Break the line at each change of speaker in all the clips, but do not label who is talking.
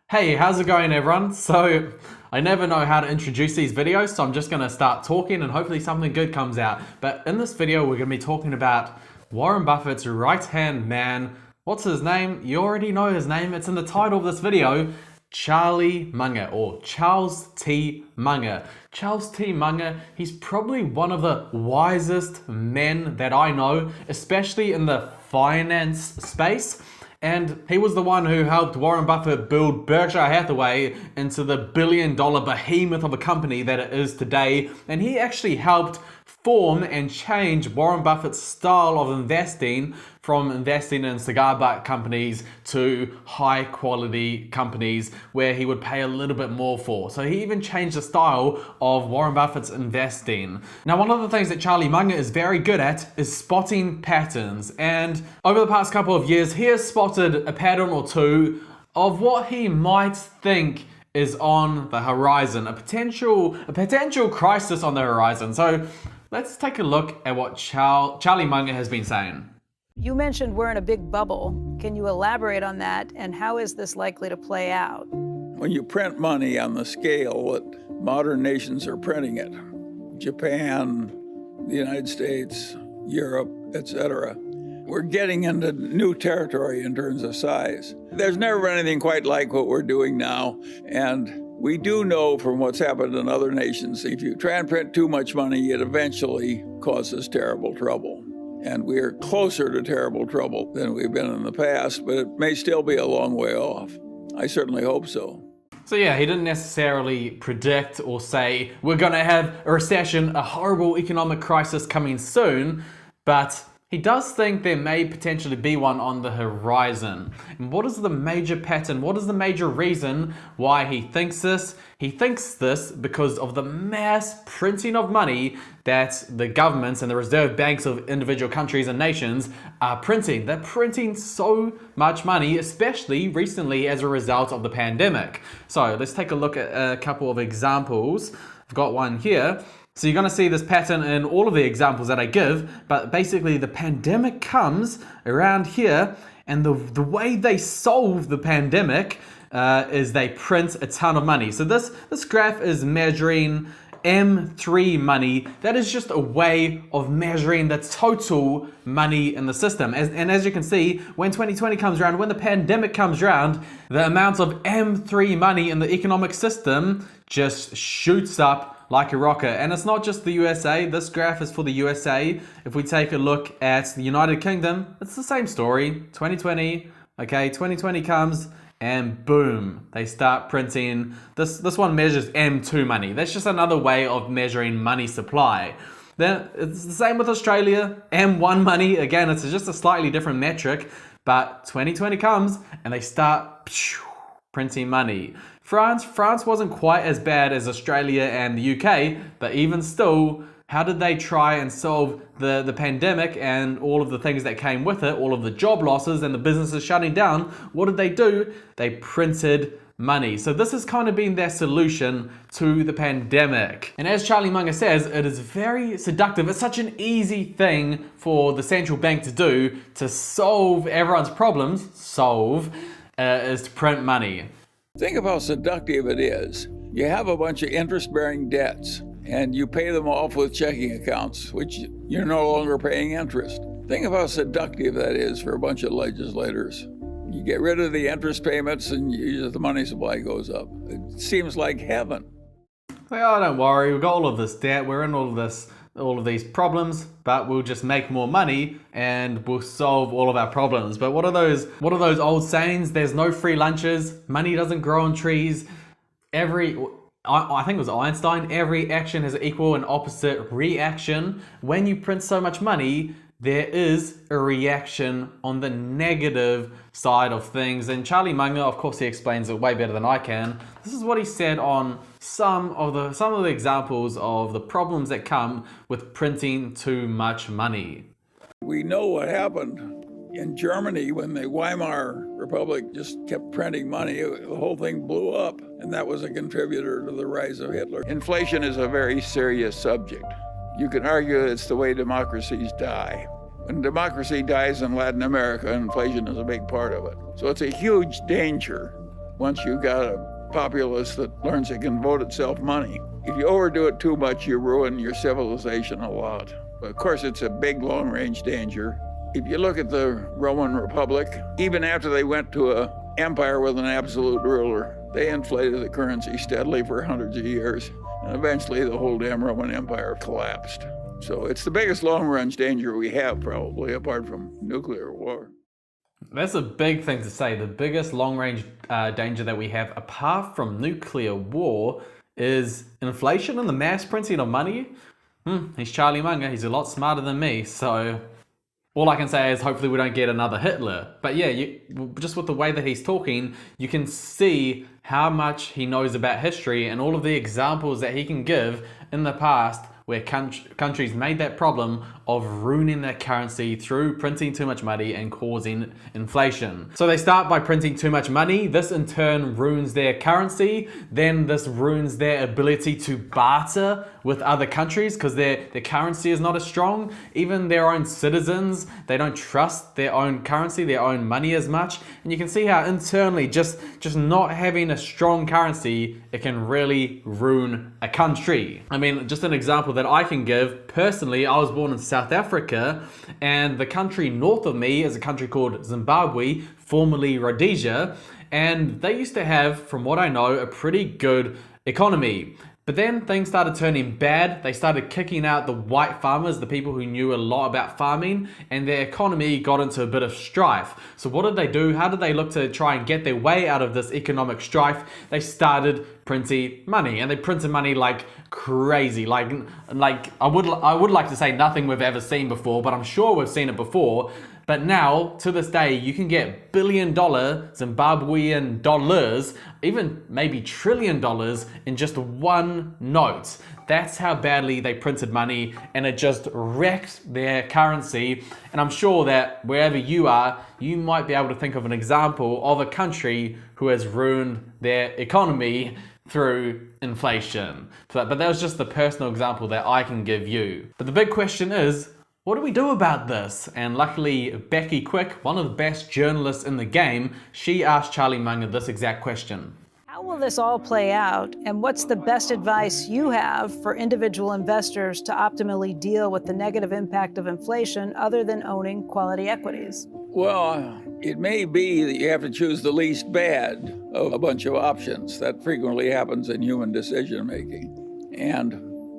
Hey, how's it going everyone? So, I never know how to introduce these videos, so I'm just gonna start talking and hopefully something good comes out. But in this video, we're gonna be talking about Warren Buffett's right-hand man. What's his name? You already know his name, it's in the title of this video. Charlie Munger, or Charles T. Munger. Charles T. Munger, he's probably one of the wisest men that I know, especially in the finance space. And he was the one who helped Warren Buffett build Berkshire Hathaway into the billion-dollar behemoth of a company that it is today. And he actually helped form and change Warren Buffett's style of investing from investing in cigar butt companies to high quality companies where he would pay a little bit more for. So he even changed the style of Warren Buffett's investing. Now, one of the things that Charlie Munger is very good at is spotting patterns. And over the past couple of years, he has spotted a pattern or two of what he might think is on the horizon, a potential crisis on the horizon. So let's take a look at what Charlie Munger has been saying.
You mentioned we're in a big bubble. Can you elaborate on that, and how is this likely to play out?
When you print money on the scale that modern nations are printing it, Japan, the United States, Europe, etc., we're getting into new territory in terms of size. There's never been anything quite like what we're doing now, and we do know from what's happened in other nations, if you try and print too much money, it eventually causes terrible trouble. And we're closer to terrible trouble than we've been in the past, but it may still be a long way off. I certainly hope so.
So yeah, he didn't necessarily predict or say we're gonna have a recession, a horrible economic crisis coming soon, but he does think there may potentially be one on the horizon. And what is the major pattern? What is the major reason why he thinks this? He thinks this because of the mass printing of money that the governments and the reserve banks of individual countries and nations are printing. They're printing so much money, especially recently as a result of the pandemic. So let's take a look at a couple of examples. I've got one here. So you're going to see this pattern in all of the examples that I give, but basically the pandemic comes around here, and the way they solve the pandemic is they print a ton of money. So this graph is measuring M3 money. That is just a way of measuring the total money in the system. And as you can see, when 2020 comes around, when the pandemic comes around, the amount of M3 money in the economic system just shoots up like a rocket. And it's not just the USA. This graph is for the USA. If we take a look at the United Kingdom, it's the same story. 2020, okay, 2020 comes and boom, they start printing. This one measures M2 money. That's just another way of measuring money supply. Then it's the same with Australia. M1 money, again, it's just a slightly different metric, but 2020 comes and they start printing money. France wasn't quite as bad as Australia and the UK, but even still, how did they try and solve the pandemic and all of the things that came with it, all of the job losses and the businesses shutting down? What did they do? They printed money. So this has kind of been their solution to the pandemic. And as Charlie Munger says, it is very seductive. It's such an easy thing for the central bank to do to solve everyone's problems, is to print money.
Think of how seductive it is. You have a bunch of interest-bearing debts, and you pay them off with checking accounts, which you're no longer paying interest. Think of how seductive that is for a bunch of legislators. You get rid of the interest payments and the money supply goes up. It seems like heaven.
Well, don't worry, we've got all of this debt, we're in all of these problems, but we'll just make more money and we'll solve all of our problems. But what are those old sayings? There's no free lunches, money doesn't grow on trees. I think it was Einstein, every action has an equal and opposite reaction. When you print so much money, there is a reaction on the negative side of things. And Charlie Munger, of course, he explains it way better than I can. This is what he said on some of the examples of the problems that come with printing too much money.
We know what happened in Germany when the Weimar Republic just kept printing money. The whole thing blew up, and that was a contributor to the rise of Hitler. Inflation is a very serious subject. You can argue it's the way democracies die. When democracy dies in Latin America, inflation is a big part of it. So it's a huge danger once you've got a populace that learns it can vote itself money. If you overdo it too much, you ruin your civilization a lot. But of course, it's a big long-range danger. If you look at the Roman Republic, even after they went to an empire with an absolute ruler, they inflated the currency steadily for hundreds of years. And eventually, the whole damn Roman Empire collapsed. So it's the biggest long-range danger we have, probably, apart from nuclear war.
That's a big thing to say. The biggest long-range danger that we have, apart from nuclear war, is inflation and the mass printing of money. He's Charlie Munger. He's a lot smarter than me. So all I can say is hopefully we don't get another Hitler. But yeah, just with the way that he's talking, you can see how much he knows about history and all of the examples that he can give in the past where countries made that problem of ruining their currency through printing too much money and causing inflation. So they start by printing too much money. This in turn ruins their currency. Then this ruins their ability to barter with other countries because their currency is not as strong. Even their own citizens, they don't trust their own currency, their own money as much. And you can see how internally just not having a strong currency, it can really ruin a country. I mean, just an example that I can give, personally, I was born in South Africa, and the country north of me is a country called Zimbabwe, formerly Rhodesia, and they used to have, from what I know, a pretty good economy. But then things started turning bad. They started kicking out the white farmers, the people who knew a lot about farming, and their economy got into a bit of strife. So what did they do? How did they look to try and get their way out of this economic strife? They started printing money, and they printed money like crazy. Like I would like to say nothing we've ever seen before, but I'm sure we've seen it before. But now, to this day, you can get $1 billion Zimbabwean dollars, even maybe $1 trillion in just one note. That's how badly they printed money, and it just wrecked their currency. And I'm sure that wherever you are, you might be able to think of an example of a country who has ruined their economy through inflation. But that was just the personal example that I can give you. But the big question is, what do we do about this? And luckily, Becky Quick, one of the best journalists in the game, she asked Charlie Munger this exact question.
How will this all play out, and what's the best advice you have for individual investors to optimally deal with the negative impact of inflation other than owning quality equities?
Well, it may be that you have to choose the least bad of a bunch of options. That frequently happens in human decision making. And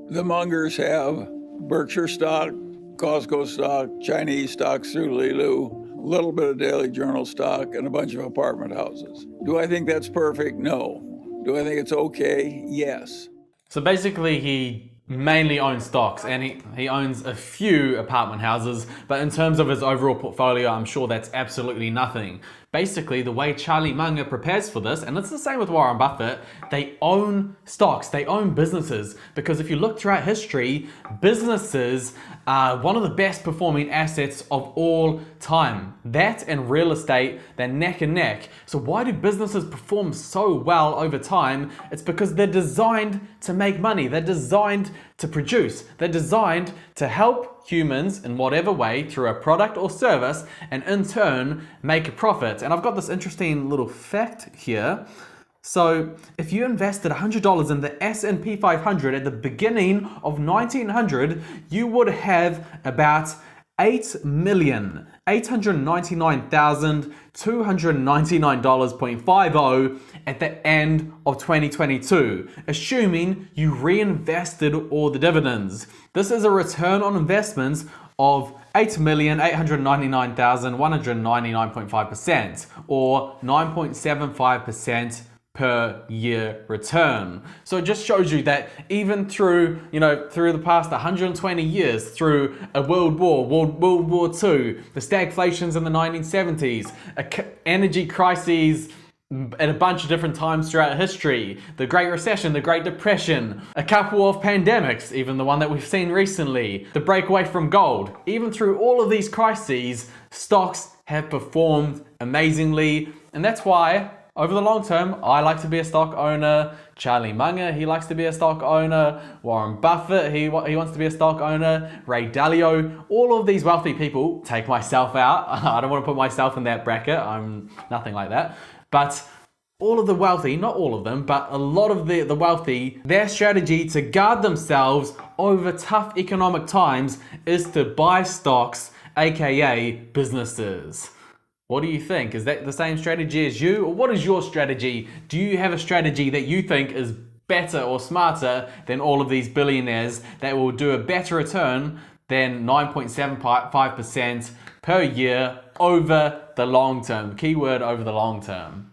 the Mungers have Berkshire stock, Costco stock, Chinese stocks through Lilu, a little bit of Daily Journal stock, and a bunch of apartment houses. Do I think that's perfect? No. Do I think it's okay? Yes.
So basically, he mainly owns stocks, and he owns a few apartment houses, but in terms of his overall portfolio, I'm sure that's absolutely nothing. Basically, the way Charlie Munger prepares for this, and it's the same with Warren Buffett, they own stocks, they own businesses, because if you look throughout history, businesses are one of the best performing assets of all time. That and real estate, they're neck and neck. So why do businesses perform so well over time? It's because they're designed to make money, they're designed to produce, they're designed to help humans in whatever way through a product or service, and in turn make a profit. And I've got this interesting little fact here. So if you invested $100 in the S&P 500 at the beginning of 1900, you would have about $8,899,299.50 at the end of 2022, assuming you reinvested all the dividends. This is a return on investments of 8,899,199.5%, or 9.75% per year return. So it just shows you that even through the past 120 years, through a World War II, the stagflations in the 1970s, energy crises at a bunch of different times throughout history, the Great Recession, the Great Depression, a couple of pandemics, even the one that we've seen recently, the breakaway from gold. Even through all of these crises, stocks have performed amazingly, and that's why over the long term, I like to be a stock owner. Charlie Munger, he likes to be a stock owner. Warren Buffett, he wants to be a stock owner. Ray Dalio, all of these wealthy people, take myself out. I don't want to put myself in that bracket. I'm nothing like that. But All of the wealthy, not all of them, but a lot of the wealthy, their strategy to guard themselves over tough economic times is to buy stocks, aka businesses. What do you think? Is that the same strategy as you? Or what is your strategy? Do you have a strategy that you think is better or smarter than all of these billionaires that will do a better return than 9.75% per year over the long term? Keyword, over the long term.